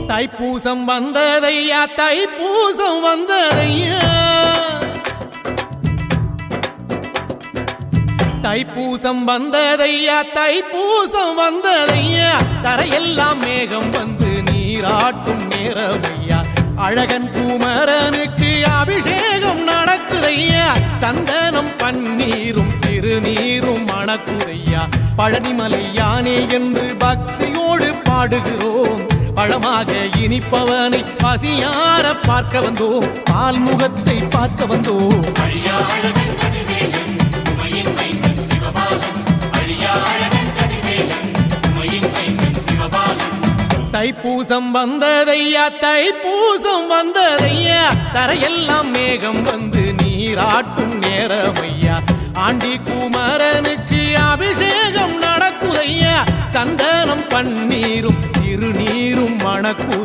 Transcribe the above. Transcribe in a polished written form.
தைப்பூசம் வந்ததையா தைப்பூசம் வந்ததையா தைப்பூசம் வந்ததையா தைப்பூசம் வந்ததையா தரையெல்லாம் மேகம் வந்து நீராட்டும் நேரமையா அழகன் குமரனுக்கு அபிஷேகம் நடக்குதையா சந்தனம் பன்னீரும் திருநீரும் மணக்குதையா பழனிமலை யானே என்று பக்தியோடு பாடுகிறோம் பழமாக இனிப்பவனை பசியார பார்க்க வந்தோம் பால்முகத்தை பார்க்க வந்தோம் தைப்பூசம் வந்ததையா தைப்பூசம் வந்ததையா தரையெல்லாம் மேகம் வந்து நீராட்டும் நேரமையா ஆண்டி குமரனுக்கு அபிஷேகம் நடக்குதையா சந்தனம் பன்னீரும் திருநீரும் மணக்கு